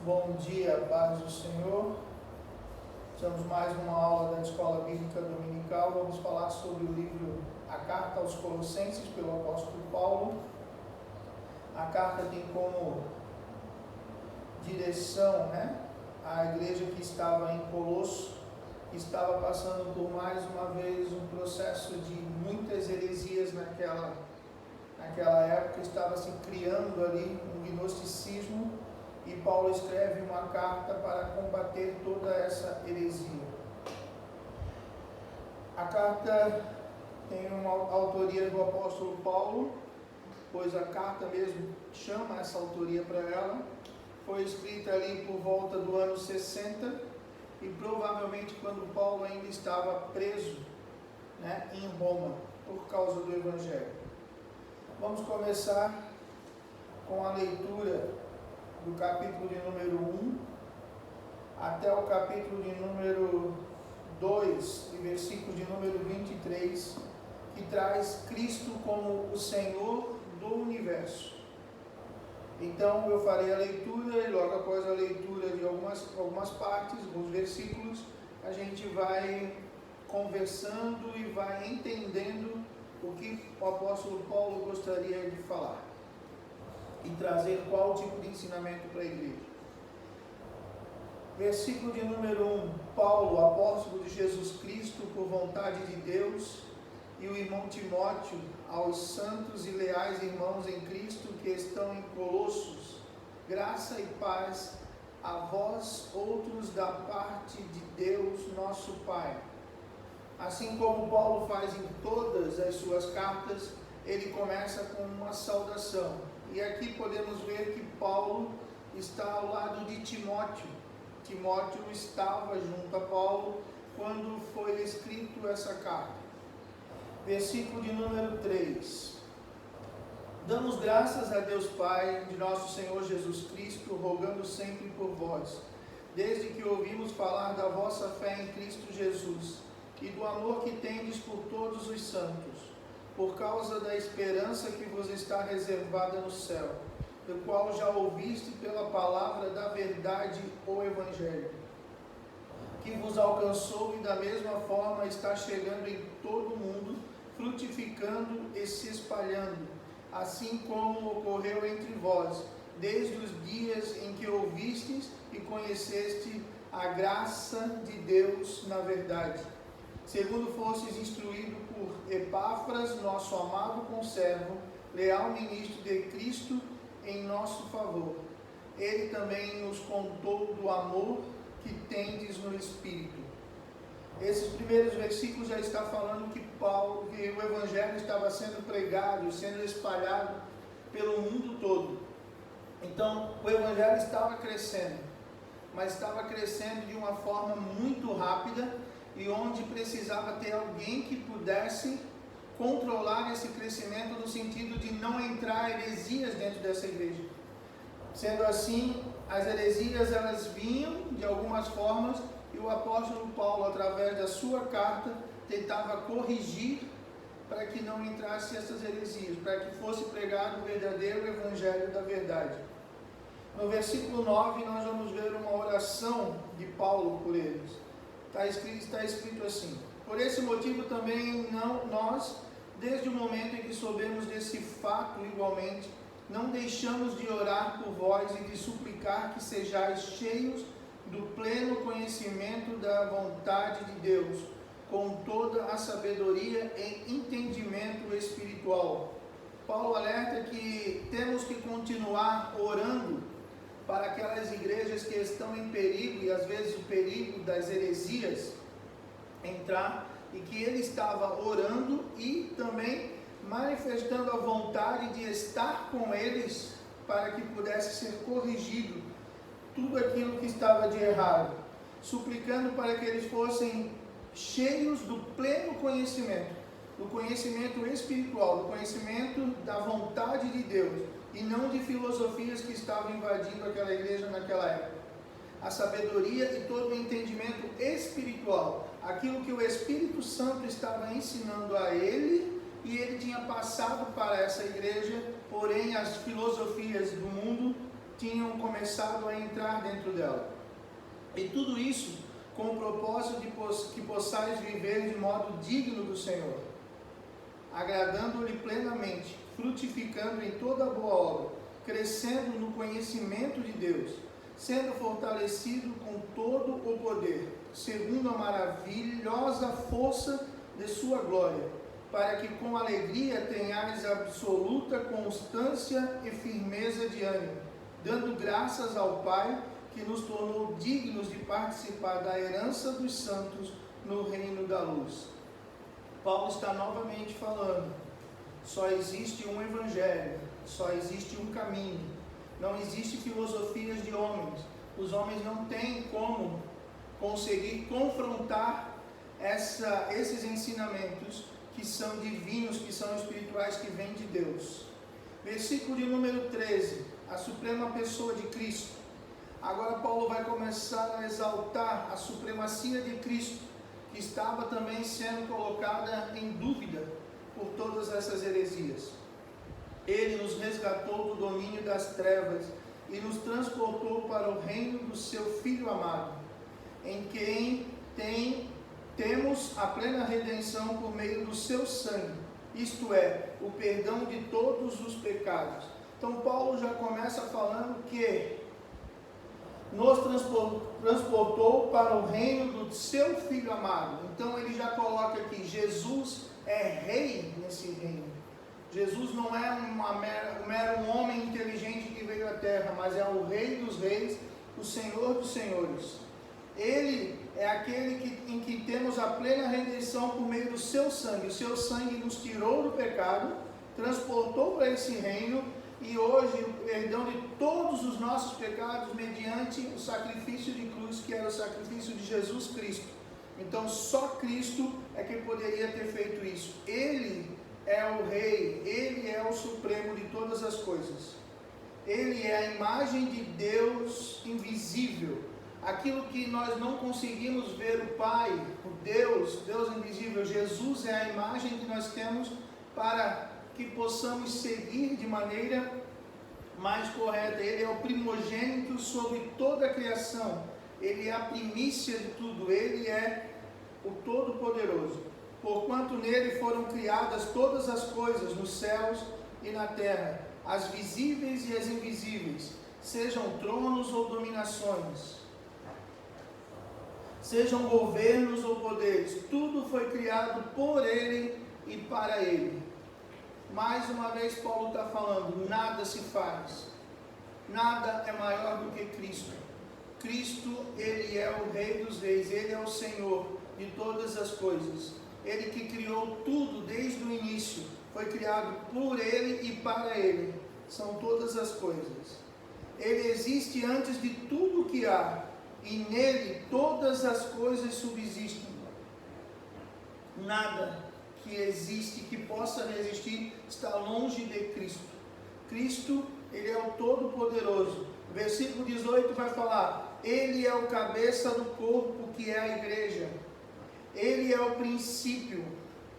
Bom dia, paz do Senhor. Estamos mais uma aula da Escola Bíblica Dominical. Vamos falar sobre o livro A Carta aos Colossenses, pelo apóstolo Paulo. A carta tem como direção, a igreja que estava em Colosso, que estava passando por mais uma vez um processo de muitas heresias naquela época. Estava se criando ali um gnosticismo. E Paulo escreve uma carta para combater toda essa heresia. A carta tem uma autoria do apóstolo Paulo, pois a carta mesmo chama essa autoria para ela. Foi escrita ali por volta do ano 60 e provavelmente quando Paulo ainda estava preso, em Roma, por causa do Evangelho. Vamos começar com a leitura do capítulo de número 1 até o capítulo de número 2 e versículo de número 23, que traz Cristo como o Senhor do universo. Então eu farei a leitura e logo após a leitura de algumas partes, alguns versículos, a gente vai conversando e vai entendendo o que o apóstolo Paulo gostaria de falar e trazer qual tipo de ensinamento para a igreja. Versículo de número 1. Paulo, apóstolo de Jesus Cristo, por vontade de Deus, e o irmão Timóteo, aos santos e leais irmãos em Cristo que estão em Colossos, graça e paz a vós outros da parte de Deus nosso Pai. Assim como Paulo faz em todas as suas cartas, ele começa com uma saudação. E aqui podemos ver que Paulo está ao lado de Timóteo. Timóteo estava junto a Paulo quando foi escrito essa carta. Versículo de número 3. Damos graças a Deus Pai de nosso Senhor Jesus Cristo, rogando sempre por vós, desde que ouvimos falar da vossa fé em Cristo Jesus e do amor que tendes por todos os santos, por causa da esperança que vos está reservada no céu, do qual já ouviste pela palavra da verdade o Evangelho, que vos alcançou e da mesma forma está chegando em todo o mundo, frutificando e se espalhando, assim como ocorreu entre vós, desde os dias em que ouvistes e conheceste a graça de Deus na verdade, segundo fostes instruído por Epáfras, nosso amado conservo, leal ministro de Cristo em nosso favor. Ele também nos contou do amor que tendes no Espírito. Esses primeiros versículos já está falando que o Evangelho estava sendo pregado, sendo espalhado pelo mundo todo. Então, o Evangelho estava crescendo, mas estava crescendo de uma forma muito rápida, e onde precisava ter alguém que pudesse controlar esse crescimento no sentido de não entrar heresias dentro dessa igreja. Sendo assim, as heresias elas vinham de algumas formas e o apóstolo Paulo, através da sua carta, tentava corrigir para que não entrasse essas heresias, para que fosse pregado o verdadeiro evangelho da verdade. No versículo 9 nós vamos ver uma oração de Paulo por eles. Está escrito assim: por esse motivo também nós, desde o momento em que soubemos desse fato igualmente, não deixamos de orar por vós e de suplicar que sejais cheios do pleno conhecimento da vontade de Deus, com toda a sabedoria e entendimento espiritual. Paulo alerta que temos que continuar orando para aquelas igrejas que estão em perigo, e às vezes o perigo das heresias entrar, e que ele estava orando e também manifestando a vontade de estar com eles para que pudesse ser corrigido tudo aquilo que estava de errado, suplicando para que eles fossem cheios do pleno conhecimento, do conhecimento espiritual, do conhecimento da vontade de Deus, e não de filosofias que estavam invadindo aquela igreja naquela época. A sabedoria e todo o entendimento espiritual, aquilo que o Espírito Santo estava ensinando a ele, e ele tinha passado para essa igreja, porém as filosofias do mundo tinham começado a entrar dentro dela. E tudo isso com o propósito de que possais viver de modo digno do Senhor, agradando-lhe plenamente, frutificando em toda boa obra, crescendo no conhecimento de Deus, sendo fortalecido com todo o poder, segundo a maravilhosa força de sua glória, para que com alegria tenhais absoluta constância e firmeza de ânimo, dando graças ao Pai, que nos tornou dignos de participar da herança dos santos no reino da luz. Paulo está novamente falando, só existe um evangelho, só existe um caminho, não existe filosofias de homens. Os homens não têm como conseguir confrontar esses ensinamentos que são divinos, que são espirituais, que vêm de Deus. Versículo de número 13, a suprema pessoa de Cristo. Agora Paulo vai começar a exaltar a supremacia de Cristo, que estava também sendo colocada em dúvida por todas essas heresias. Ele nos resgatou do domínio das trevas e nos transportou para o reino do seu Filho amado, em quem temos a plena redenção por meio do seu sangue, isto é, o perdão de todos os pecados. Então Paulo já começa falando que nos transportou para o reino do seu Filho amado. Então ele já coloca aqui, Jesus é rei nesse reino. Jesus não é um mero homem inteligente que veio à terra, mas é o Rei dos reis, o Senhor dos senhores. Ele é aquele em que temos a plena redenção por meio do seu sangue. O seu sangue nos tirou do pecado, transportou para esse reino, e hoje o perdão de todos os nossos pecados mediante o sacrifício de cruz, que era o sacrifício de Jesus Cristo. Então só Cristo é que poderia ter feito isso. Ele é o Rei, Ele é o Supremo de todas as coisas. Ele é a imagem de Deus invisível, aquilo que nós não conseguimos ver o Pai, o Deus invisível. Jesus é a imagem que nós temos para que possamos seguir de maneira mais correta. Ele é o primogênito sobre toda a criação, Ele é a primícia de tudo, Ele é o Todo-Poderoso. Porquanto nele foram criadas todas as coisas nos céus e na terra, as visíveis e as invisíveis, sejam tronos ou dominações, sejam governos ou poderes, tudo foi criado por ele e para ele. Mais uma vez Paulo está falando, nada se faz, nada é maior do que Cristo. Cristo, Ele é o Rei dos reis, Ele é o Senhor de todas as coisas. Ele que criou tudo desde o início, foi criado por Ele e para Ele, são todas as coisas. Ele existe antes de tudo que há, e nele todas as coisas subsistem. Nada que existe, que possa resistir, está longe de Cristo. Cristo, Ele é o Todo-Poderoso. Versículo 18 vai falar, Ele é o cabeça do corpo, que é a igreja. Ele é o princípio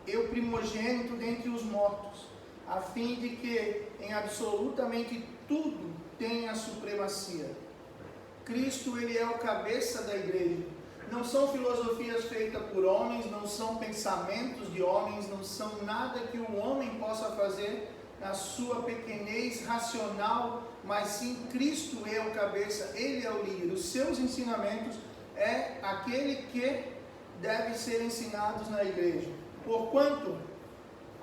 e o primogênito dentre os mortos, a fim de que em absolutamente tudo tenha supremacia. Cristo, Ele é o cabeça da igreja. Não são filosofias feitas por homens, não são pensamentos de homens, não são nada que o homem possa fazer na sua pequenez racional, mas sim Cristo é o cabeça, Ele é o líder. Os seus ensinamentos é aquele que deve ser ensinados na igreja. Porquanto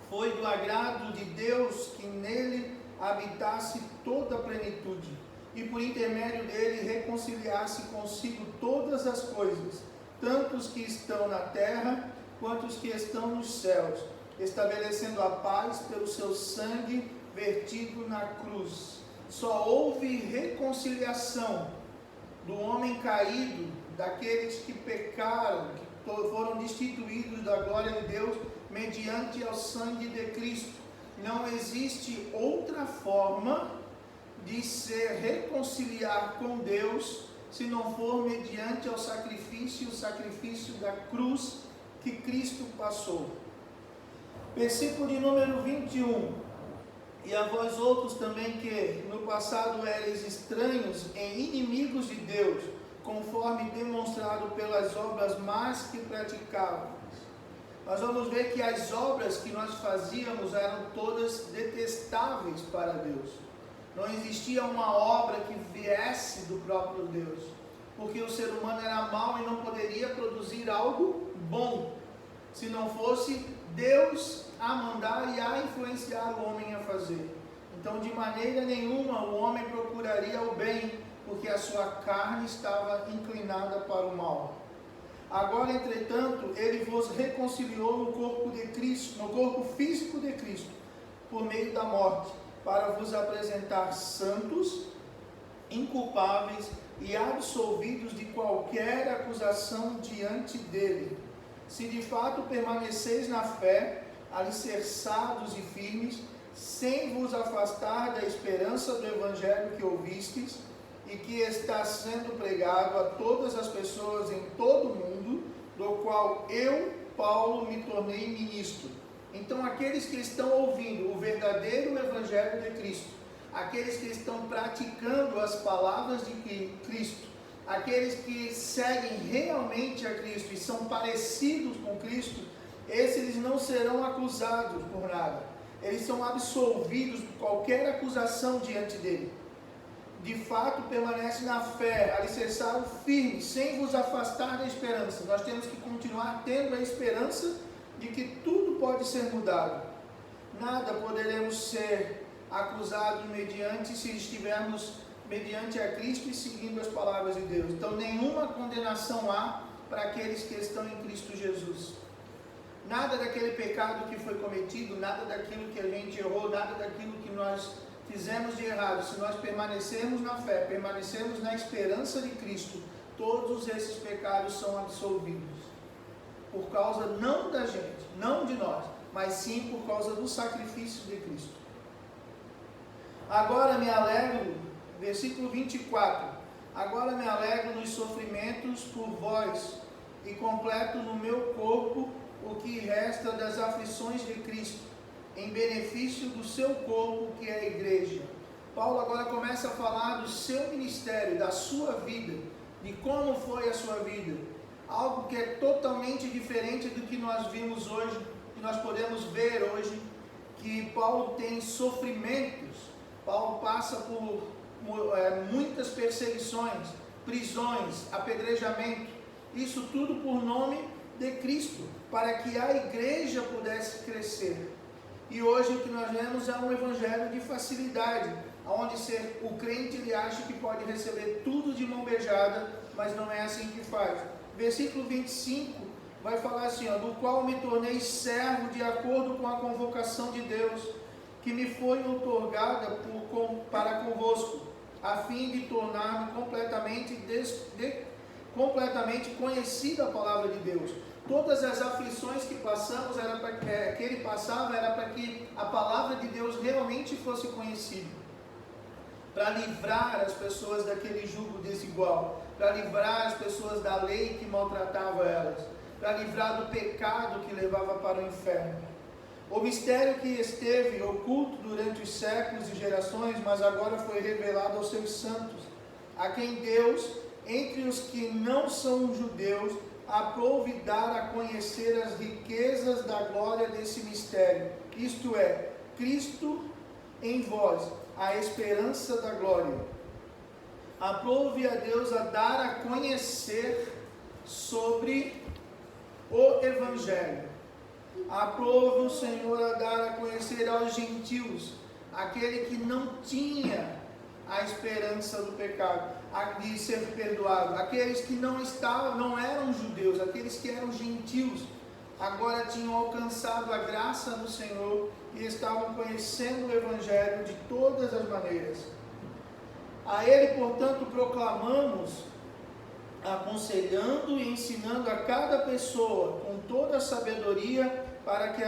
foi do agrado de Deus que nele habitasse toda a plenitude, e por intermédio dele reconciliasse consigo todas as coisas, tanto os que estão na terra, quanto os que estão nos céus, estabelecendo a paz pelo seu sangue vertido na cruz. Só houve reconciliação do homem caído, daqueles que pecaram, que foram destituídos da glória de Deus, mediante ao sangue de Cristo. Não existe outra forma de se reconciliar com Deus, se não for mediante o sacrifício da cruz que Cristo passou. Versículo de número 21. E a vós outros também que no passado eres estranhos e inimigos de Deus, conforme demonstrado pelas obras más que praticávamos. Nós vamos ver que as obras que nós fazíamos eram todas detestáveis para Deus. Não existia uma obra que viesse do próprio Deus, porque o ser humano era mau e não poderia produzir algo bom, se não fosse Deus a mandar e a influenciar o homem a fazer. Então, de maneira nenhuma o homem procuraria o bem, porque a sua carne estava inclinada para o mal. Agora, entretanto, ele vos reconciliou no corpo de Cristo, no corpo físico de Cristo, por meio da morte, para vos apresentar santos, inculpáveis e absolvidos de qualquer acusação diante dele. Se de fato permaneceis na fé, alicerçados e firmes, sem vos afastar da esperança do Evangelho que ouvistes, e que está sendo pregado a todas as pessoas em todo o mundo, do qual eu, Paulo, me tornei ministro. Então, aqueles que estão ouvindo o verdadeiro Evangelho de Cristo, aqueles que estão praticando as palavras de Cristo, aqueles que seguem realmente a Cristo e são parecidos com Cristo, esses não serão acusados por nada. Eles são absolvidos de qualquer acusação diante dele. De fato, permanece na fé, alicerçado firme, sem vos afastar da esperança. Nós temos que continuar tendo a esperança de que tudo pode ser mudado. Nada poderemos ser acusados mediante se estivermos mediante a Cristo e seguindo as palavras de Deus. Então, nenhuma condenação há para aqueles que estão em Cristo Jesus. Nada daquele pecado que foi cometido, nada daquilo que a gente errou, nada daquilo que nós fizemos de errado, se nós permanecermos na fé, permanecermos na esperança de Cristo, todos esses pecados são absolvidos. Por causa não da gente, não de nós, mas sim por causa do sacrifício de Cristo. Agora me alegro, versículo 24, agora me alegro nos sofrimentos por vós, e completo no meu corpo o que resta das aflições de Cristo, em benefício do seu corpo, que é a igreja. Paulo agora começa a falar do seu ministério, da sua vida, de como foi a sua vida. Algo que é totalmente diferente do que nós vimos hoje, que nós podemos ver hoje, que Paulo tem sofrimentos. Paulo passa por muitas perseguições, prisões, apedrejamento. Isso tudo por nome de Cristo, para que a igreja pudesse crescer. E hoje o que nós vemos é um evangelho de facilidade, onde o crente ele acha que pode receber tudo de mão beijada, mas não é assim que faz. Versículo 25 vai falar assim, do qual me tornei servo de acordo com a convocação de Deus, que me foi outorgada para convosco, a fim de tornar-me completamente conhecida a palavra de Deus. Todas as aflições que passamos, que ele passava, era para que a palavra de Deus realmente fosse conhecida, para livrar as pessoas daquele jugo desigual, para livrar as pessoas da lei que maltratava elas, para livrar do pecado que levava para o inferno. O mistério que esteve oculto durante os séculos e gerações, mas agora foi revelado aos seus santos, a quem Deus, entre os que não são judeus, aprouve dar a conhecer as riquezas da glória desse mistério, isto é, Cristo em vós, a esperança da glória. Aprouve a Deus a dar a conhecer sobre o Evangelho. Aprove o Senhor a dar a conhecer aos gentios, aquele que não tinha a esperança do pecado, de ser perdoado, aqueles que não eram judeus, aqueles que eram gentios, agora tinham alcançado a graça do Senhor e estavam conhecendo o Evangelho de todas as maneiras. A Ele, portanto, proclamamos, aconselhando e ensinando a cada pessoa com toda a sabedoria, para que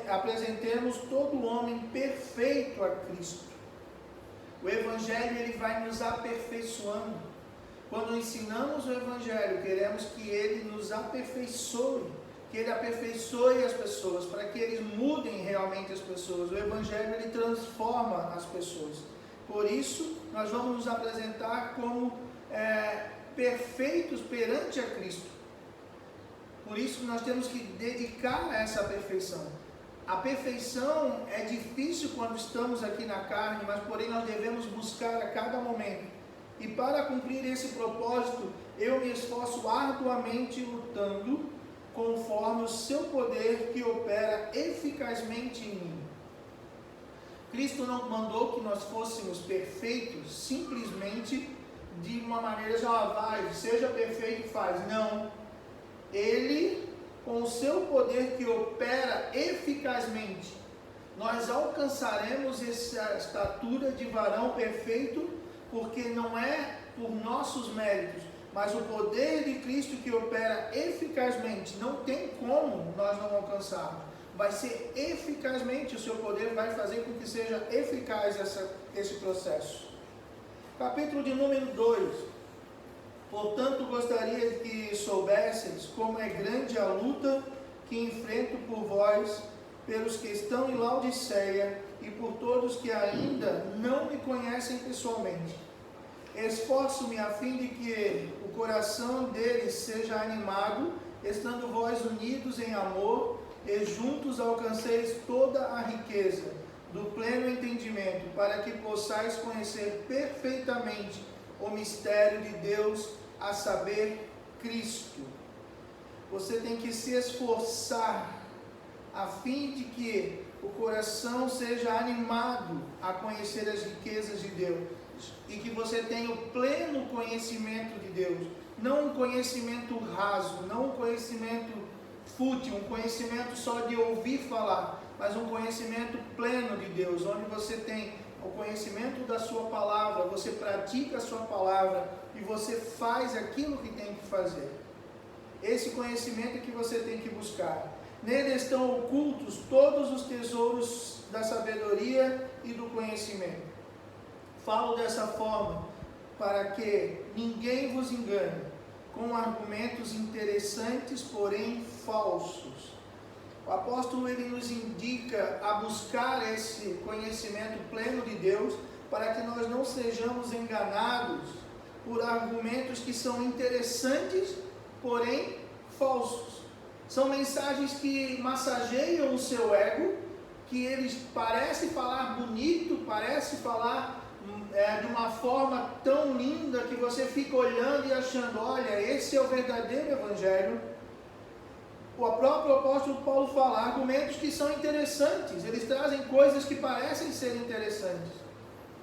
apresentemos todo homem perfeito a Cristo. O Evangelho ele vai nos aperfeiçoando. Quando ensinamos o Evangelho, queremos que ele nos aperfeiçoe, que ele aperfeiçoe as pessoas, para que eles mudem realmente as pessoas. O Evangelho, ele transforma as pessoas. Por isso, nós vamos nos apresentar como perfeitos perante a Cristo. Por isso, nós temos que dedicar a essa perfeição. A perfeição é difícil quando estamos aqui na carne, mas porém nós devemos buscar a cada momento. E para cumprir esse propósito, eu me esforço arduamente lutando conforme o seu poder que opera eficazmente em mim. Cristo não mandou que nós fôssemos perfeitos simplesmente de uma maneira seja perfeito, faz. Não. Ele, com o seu poder que opera eficazmente, nós alcançaremos essa estatura de varão perfeito, porque não é por nossos méritos, mas o poder de Cristo que opera eficazmente. Não tem como nós não alcançarmos. Vai ser eficazmente, o seu poder vai fazer com que seja eficaz esse processo. Capítulo de número 2. Portanto, gostaria que soubesseis como é grande a luta que enfrento por vós, pelos que estão em Laodiceia e por todos que ainda não me conhecem pessoalmente. Esforço-me a fim de que o coração deles seja animado, estando vós unidos em amor, e juntos alcanceis toda a riqueza do pleno entendimento, para que possais conhecer perfeitamente o mistério de Deus, a saber, Cristo. Você tem que se esforçar a fim de que o coração seja animado a conhecer as riquezas de Deus e que você tenha o pleno conhecimento de Deus, não um conhecimento raso, não um conhecimento fútil, um conhecimento só de ouvir falar, mas um conhecimento pleno de Deus, onde você tem o conhecimento da sua palavra, você pratica a sua palavra e você faz aquilo que tem que fazer. Esse conhecimento que você tem que buscar. Nele estão ocultos todos os tesouros da sabedoria e do conhecimento. Falo dessa forma para que ninguém vos engane com argumentos interessantes, porém falsos. O apóstolo, ele nos indica a buscar esse conhecimento pleno de Deus, para que nós não sejamos enganados por argumentos que são interessantes, porém falsos. São mensagens que massageiam o seu ego, que eles parecem falar bonito, parecem falar de uma forma tão linda, que você fica olhando e achando, olha, esse é o verdadeiro evangelho. O próprio apóstolo Paulo fala, argumentos que são interessantes, eles trazem coisas que parecem ser interessantes.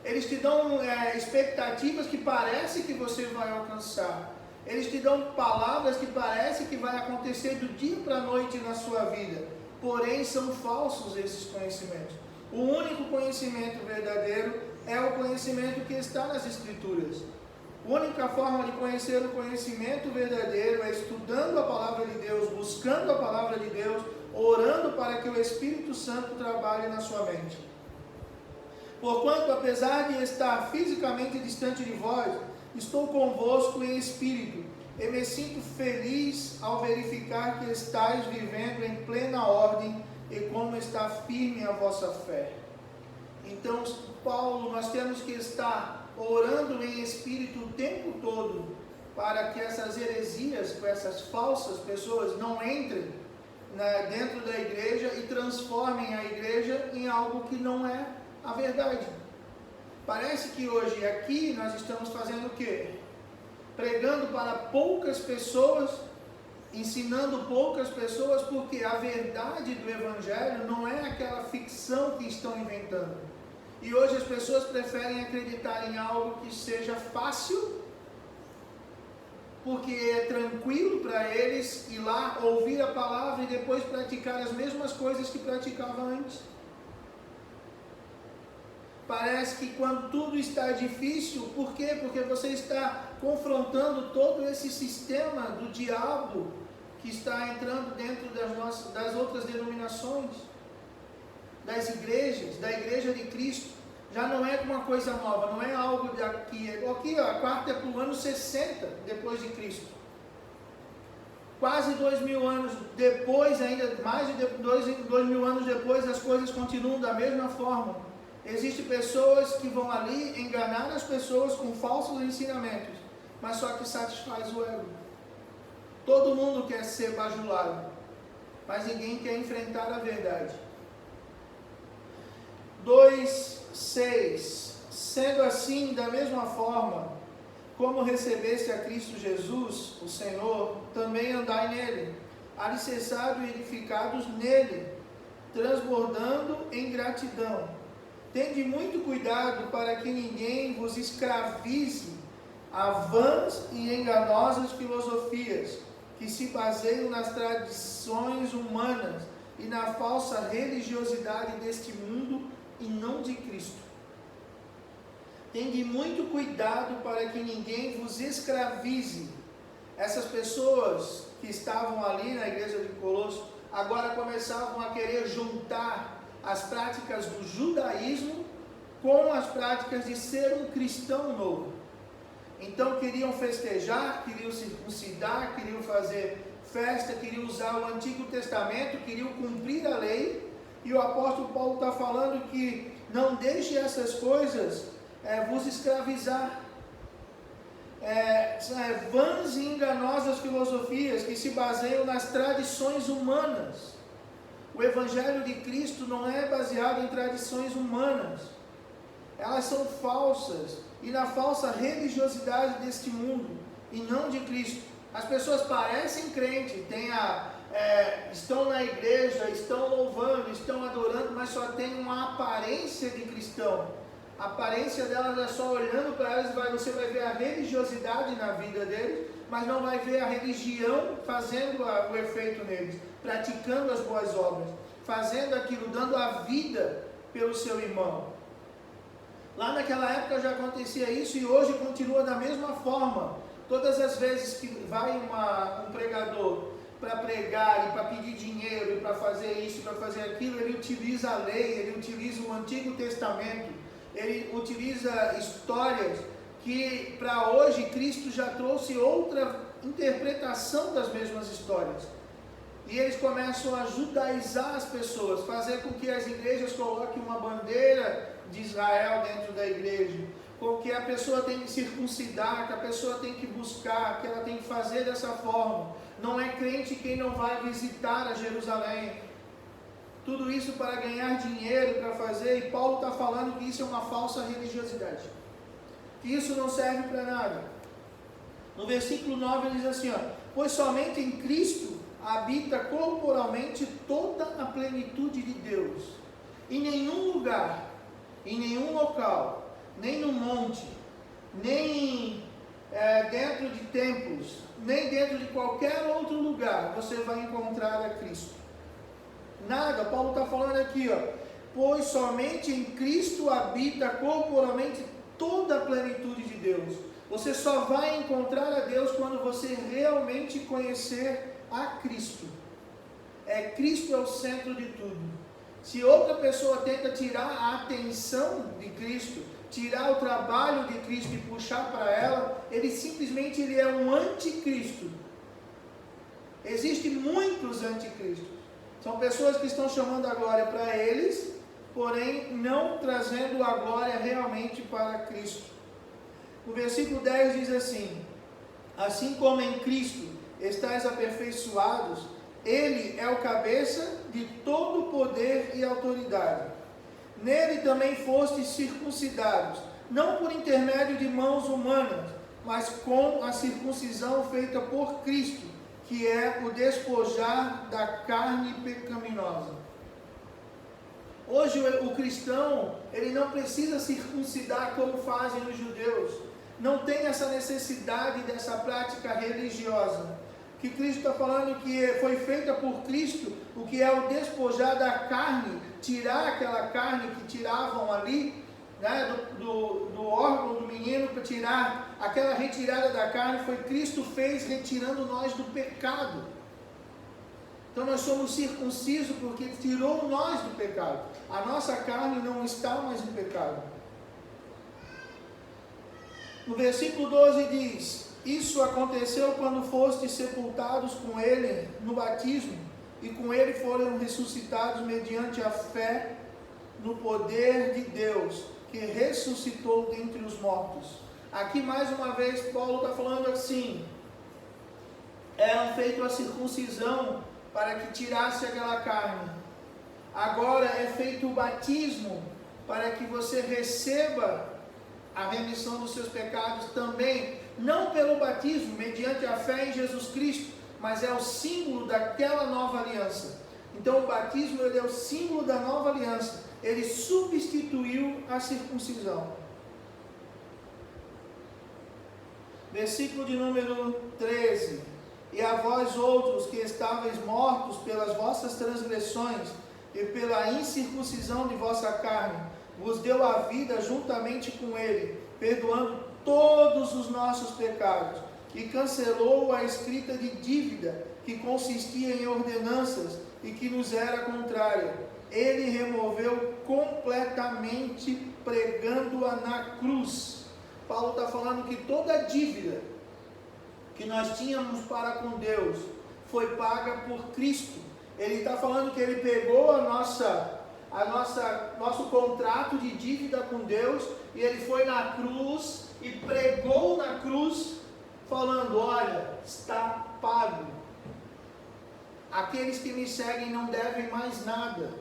Eles te dão expectativas que parece que você vai alcançar. Eles te dão palavras que parece que vai acontecer do dia para a noite na sua vida. Porém, são falsos esses conhecimentos. O único conhecimento verdadeiro é o conhecimento que está nas Escrituras. A única forma de conhecer o conhecimento verdadeiro é estudando a palavra de Deus, buscando a palavra de Deus, orando para que o Espírito Santo trabalhe na sua mente. Porquanto, apesar de estar fisicamente distante de vós, estou convosco em espírito, e me sinto feliz ao verificar que estáis vivendo em plena ordem e como está firme a vossa fé. Então, Paulo, nós temos que estar orando em espírito o tempo todo, para que essas heresias, essas falsas pessoas não entrem dentro da igreja e transformem a igreja em algo que não é a verdade. Parece que hoje aqui nós estamos fazendo o quê? Pregando para poucas pessoas, ensinando poucas pessoas, porque a verdade do evangelho não é aquela ficção que estão inventando. E hoje as pessoas preferem acreditar em algo que seja fácil, porque é tranquilo para eles ir lá, ouvir a palavra e depois praticar as mesmas coisas que praticavam antes. Parece que quando tudo está difícil, por quê? Porque você está confrontando todo esse sistema do diabo que está entrando dentro das outras denominações, das igrejas, da igreja de Cristo. Já não é uma coisa nova, não é algo daqui. Aqui, a quarta é para o ano 60 depois de Cristo. Quase 2000 anos depois, ainda mais de 2000 anos depois, as coisas continuam da mesma forma. Existem pessoas que vão ali enganar as pessoas com falsos ensinamentos, mas só que satisfaz o ego. Todo mundo quer ser bajulado, mas ninguém quer enfrentar a verdade. 2:6. Sendo assim, da mesma forma, como recebeste a Cristo Jesus, o Senhor, também andai nele, alicerçados e edificados nele, transbordando em gratidão. Tende muito cuidado para que ninguém vos escravize a vãs e enganosas filosofias, que se baseiam nas tradições humanas e na falsa religiosidade deste mundo e não de Cristo. Tende muito cuidado para que ninguém vos escravize. Essas pessoas que estavam ali na igreja de Colosso, agora começavam a querer juntar as práticas do judaísmo com as práticas de ser um cristão novo. Então queriam festejar, queriam circuncidar, queriam fazer festa, queriam usar o Antigo Testamento, queriam cumprir a lei. E o apóstolo Paulo está falando que não deixe essas coisas vos escravizar. Vãs e enganosas filosofias que se baseiam nas tradições humanas. O Evangelho de Cristo não é baseado em tradições humanas. Elas são falsas e na falsa religiosidade deste mundo e não de Cristo. As pessoas parecem crentes, estão na igreja, estão louvando, estão adorando, mas só tem uma aparência de cristão. A aparência delas é só olhando para elas, você vai ver a religiosidade na vida deles, mas não vai ver a religião fazendo o efeito neles, praticando as boas obras, fazendo aquilo, dando a vida pelo seu irmão. Lá naquela época já acontecia isso e hoje continua da mesma forma. Todas as vezes que vai um pregador para pregar e para pedir dinheiro e para fazer isso e para fazer aquilo, ele utiliza a lei, ele utiliza o Antigo Testamento. Ele utiliza histórias que para hoje Cristo já trouxe outra interpretação das mesmas histórias. E eles começam a judaizar as pessoas, fazer com que as igrejas coloquem uma bandeira de Israel dentro da igreja, com que a pessoa tem que circuncidar, que a pessoa tem que buscar, que ela tem que fazer dessa forma. Não é crente quem não vai visitar a Jerusalém. Tudo isso para ganhar dinheiro, para fazer, e Paulo está falando que isso é uma falsa religiosidade, que isso não serve para nada. No versículo 9 ele diz assim, pois somente em Cristo habita corporalmente toda a plenitude de Deus. Em nenhum lugar, em nenhum local, nem no monte, nem dentro de templos, nem dentro de qualquer outro lugar, você vai encontrar a Cristo. Nada, Paulo está falando aqui, pois somente em Cristo habita corporalmente toda a plenitude de Deus. Você só vai encontrar a Deus quando você realmente conhecer a Cristo. Cristo é o centro de tudo. Se outra pessoa tenta tirar a atenção de Cristo, tirar o trabalho de Cristo e puxar para ela, ele é um anticristo. Existem muitos anticristos. São pessoas que estão chamando a glória para eles, porém não trazendo a glória realmente para Cristo. O versículo 10 diz assim, assim como em Cristo estáis aperfeiçoados, Ele é o cabeça de todo poder e autoridade. Nele também fostes circuncidados, não por intermédio de mãos humanas, mas com a circuncisão feita por Cristo, que é o despojar da carne pecaminosa. Hoje o cristão, ele não precisa circuncidar como fazem os judeus. Não tem essa necessidade dessa prática religiosa. Que Cristo está falando que foi feita por Cristo, o que é o despojar da carne, tirar aquela carne que tiravam ali, do órgão do menino, para tirar aquela retirada da carne, foi Cristo fez retirando nós do pecado. Então nós somos circuncisos porque Ele tirou nós do pecado. A nossa carne não está mais em pecado. No versículo 12 diz, Isso aconteceu quando fostes sepultados com ele no batismo, e com ele foram ressuscitados mediante a fé no poder de Deus, que ressuscitou dentre os mortos. Aqui mais uma vez Paulo está falando assim, era feita a circuncisão para que tirasse aquela carne. Agora é feito o batismo para que você receba a remissão dos seus pecados também, não pelo batismo, mediante a fé em Jesus Cristo, mas é o símbolo daquela nova aliança. Então o batismo ele é o símbolo da nova aliança, ele substituiu a circuncisão. Versículo de número 13: E a vós outros que estáveis mortos pelas vossas transgressões e pela incircuncisão de vossa carne, vos deu a vida juntamente com ele, perdoando todos os nossos pecados, e cancelou a escrita de dívida que consistia em ordenanças e que nos era contrária. Ele removeu completamente, pregando-a na cruz. Paulo está falando que toda a dívida que nós tínhamos para com Deus foi paga por Cristo. Ele está falando que ele pegou nosso contrato de dívida com Deus, e ele foi na cruz e pregou na cruz, falando: olha, está pago. Aqueles que me seguem não devem mais nada.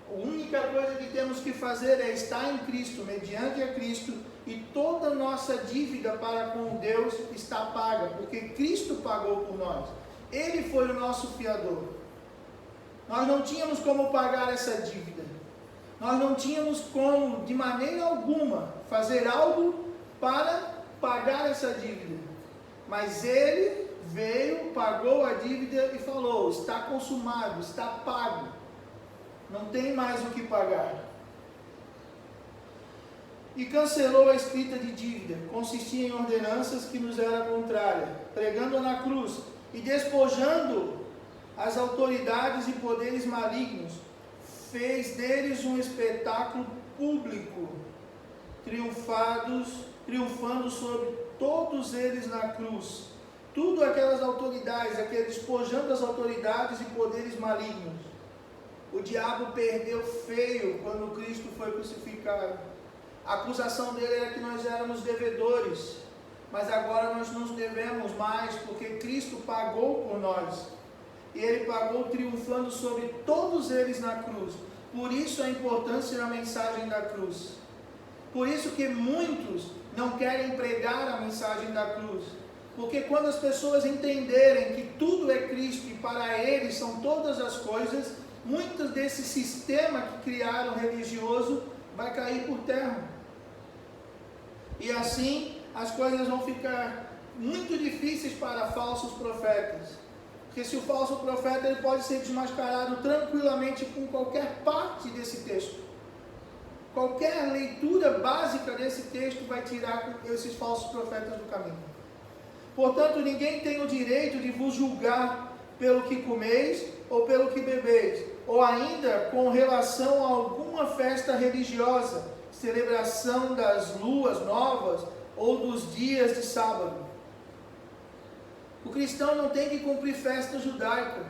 A única coisa que temos que fazer é estar em Cristo, mediante a Cristo, e toda a nossa dívida para com Deus está paga, porque Cristo pagou por nós. Ele foi o nosso fiador. Nós não tínhamos como pagar essa dívida. Nós não tínhamos como, de maneira alguma, fazer algo para pagar essa dívida. Mas Ele veio, pagou a dívida e falou: está consumado, está pago. Não tem mais o que pagar. E cancelou a escrita de dívida, consistia em ordenanças que nos era contrária, pregando-a na cruz e despojando as autoridades e poderes malignos, fez deles um espetáculo público, triunfando sobre todos eles na cruz. Tudo aquelas autoridades, despojando as autoridades e poderes malignos. O diabo perdeu feio quando Cristo foi crucificado. A acusação dele era que nós éramos devedores, mas agora nós não devemos mais, porque Cristo pagou por nós. E Ele pagou triunfando sobre todos eles na cruz. Por isso a importância da mensagem da cruz. Por isso que muitos não querem pregar a mensagem da cruz. Porque quando as pessoas entenderem que tudo é Cristo e para Ele são todas as coisas, muitos desse sistema que criaram religioso vai cair por terra. E assim as coisas vão ficar muito difíceis para falsos profetas. Porque se o falso profeta ele pode ser desmascarado tranquilamente com qualquer parte desse texto. Qualquer leitura básica desse texto vai tirar esses falsos profetas do caminho. Portanto, ninguém tem o direito de vos julgar pelo que comeis ou pelo que bebeis, ou ainda com relação a alguma festa religiosa, celebração das luas novas ou dos dias de sábado. O cristão não tem que cumprir festa judaica.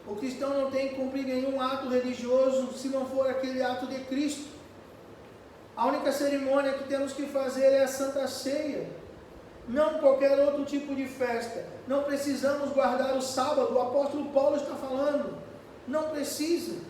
O cristão não tem que cumprir nenhum ato religioso se não for aquele ato de Cristo. A única cerimônia que temos que fazer é a Santa Ceia. Não qualquer outro tipo de festa. Não precisamos guardar o sábado. O apóstolo Paulo está falando. Não precisa.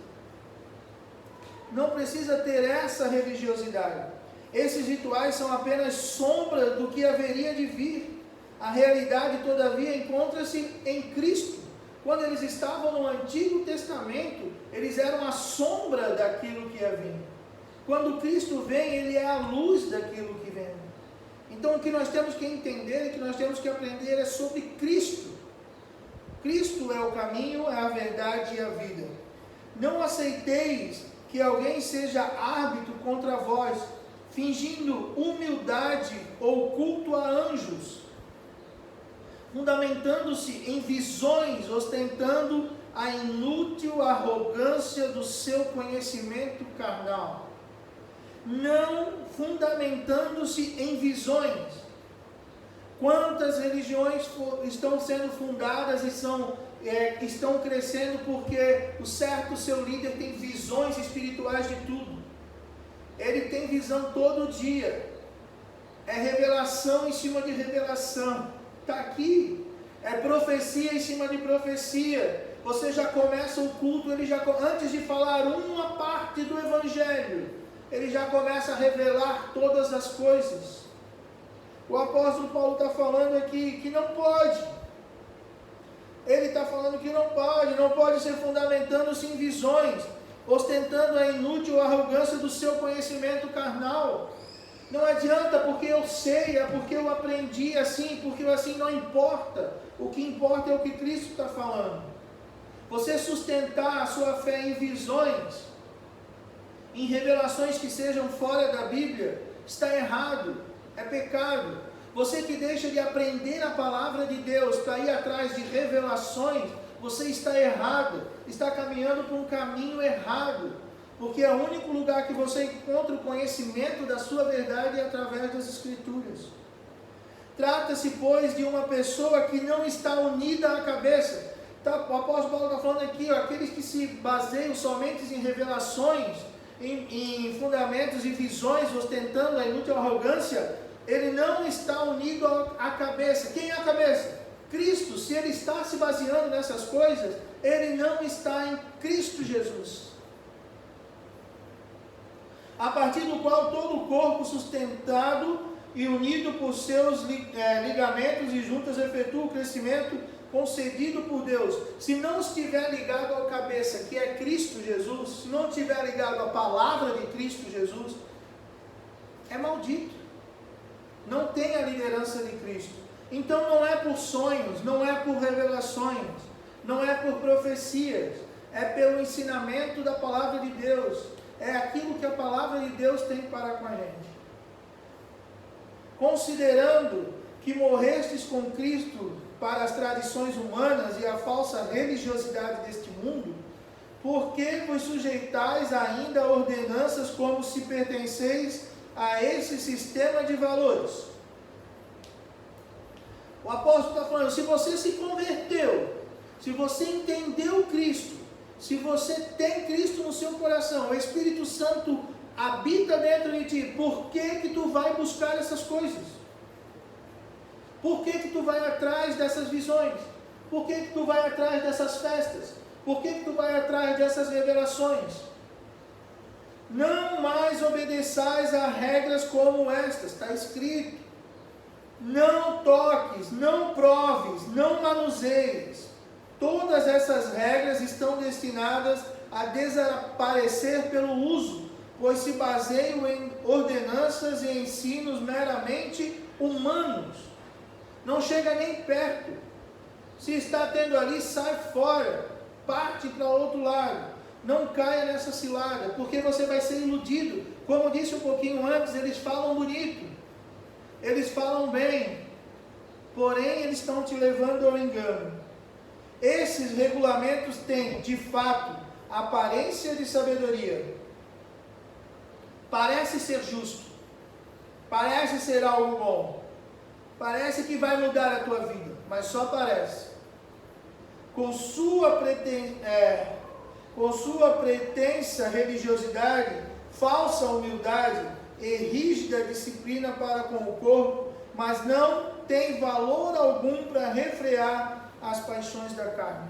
Não precisa ter essa religiosidade. Esses rituais são apenas sombra do que haveria de vir. A realidade, todavia, encontra-se em Cristo. Quando eles estavam no Antigo Testamento, eles eram a sombra daquilo que ia vir. Quando Cristo vem, Ele é a luz daquilo que vem. Então, o que nós temos que entender e que nós temos que aprender é sobre Cristo. Cristo é o caminho, é a verdade e a vida. Não aceiteis que alguém seja árbitro contra vós, fingindo humildade ou culto a anjos, fundamentando-se em visões, ostentando a inútil arrogância do seu conhecimento carnal. Não fundamentando-se em visões. Quantas religiões estão sendo fundadas e estão crescendo porque o certo seu líder tem visões espirituais de tudo. Ele tem visão todo dia. É revelação em cima de revelação. Está aqui. É profecia em cima de profecia. Você já começa o culto, antes de falar uma parte do Evangelho, ele já começa a revelar todas as coisas. O apóstolo Paulo está falando aqui que não pode. Ele está falando que não pode ser fundamentando-se em visões, ostentando a inútil arrogância do seu conhecimento carnal. Não adianta porque eu sei, é porque eu aprendi assim, porque assim não importa. O que importa é o que Cristo está falando. Você sustentar a sua fé em visões, em revelações que sejam fora da Bíblia, está errado, é pecado. Você que deixa de aprender a palavra de Deus para ir atrás de revelações, você está errado, está caminhando por um caminho errado, porque é o único lugar que você encontra o conhecimento da sua verdade é através das Escrituras. Trata-se, pois, de uma pessoa que não está unida à cabeça. O apóstolo Paulo está falando aqui, aqueles que se baseiam somente em revelações, em fundamentos e visões, ostentando a inútil arrogância, ele não está unido à cabeça. Quem é a cabeça? Cristo. Se ele está se baseando nessas coisas, ele não está em Cristo Jesus, a partir do qual todo o corpo sustentado e unido por seus ligamentos e juntas efetua o crescimento concedido por Deus. Se não estiver ligado à cabeça, que é Cristo Jesus, se não estiver ligado à palavra de Cristo Jesus, é maldito. Não tem a liderança de Cristo. Então não é por sonhos, não é por revelações, não é por profecias, é pelo ensinamento da palavra de Deus. É aquilo que a palavra de Deus tem para com a gente. Considerando que morrestes com Cristo para as tradições humanas e a falsa religiosidade deste mundo, por que vos sujeitais ainda a ordenanças como se pertenceis a esse sistema de valores? O apóstolo está falando, se você se converteu, se você entendeu Cristo, se você tem Cristo no seu coração, o Espírito Santo habita dentro de ti, por que tu vai buscar essas coisas? Por que tu vai atrás dessas visões? Por que tu vai atrás dessas festas? Por que tu vai atrás dessas revelações? Não mais obedeçais a regras como estas, está escrito. Não toques, não proves, não manuseies. Todas essas regras estão destinadas a desaparecer pelo uso, pois se baseiam em ordenanças e ensinos meramente humanos. Não chega nem perto. Se está tendo ali, sai fora. Parte para outro lado. Não caia nessa cilada, porque você vai ser iludido. Como disse um pouquinho antes, eles falam bonito. Eles falam bem. Porém, eles estão te levando ao engano. Esses regulamentos têm, de fato, aparência de sabedoria. Parece ser justo. Parece ser algo bom. Parece que vai mudar a tua vida, mas só parece. Com sua pretensa religiosidade, falsa humildade e rígida disciplina para com o corpo, mas não tem valor algum para refrear as paixões da carne.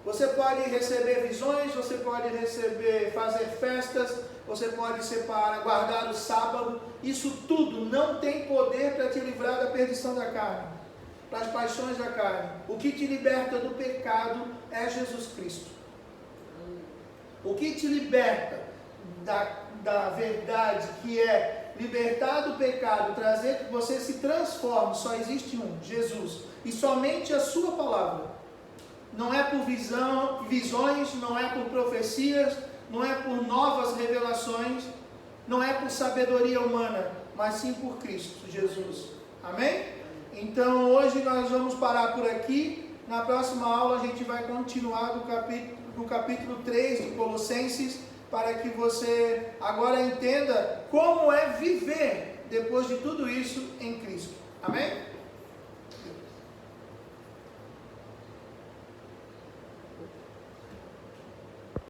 Você pode receber visões, você pode fazer festas, você pode separar, guardar o sábado. Isso tudo não tem poder para te livrar da perdição da carne, das paixões da carne. O que te liberta do pecado é Jesus Cristo. O que te liberta da verdade, que é libertar do pecado, trazer que você se transforme, só existe um, Jesus. E somente a sua palavra. Não é por visões, não é por profecias, não é por novas revelações, não é por sabedoria humana, mas sim por Cristo Jesus. Amém? Então hoje nós vamos parar por aqui. Na próxima aula a gente vai continuar do capítulo 3 de Colossenses, para que você agora entenda como é viver depois de tudo isso, em Cristo. Amém?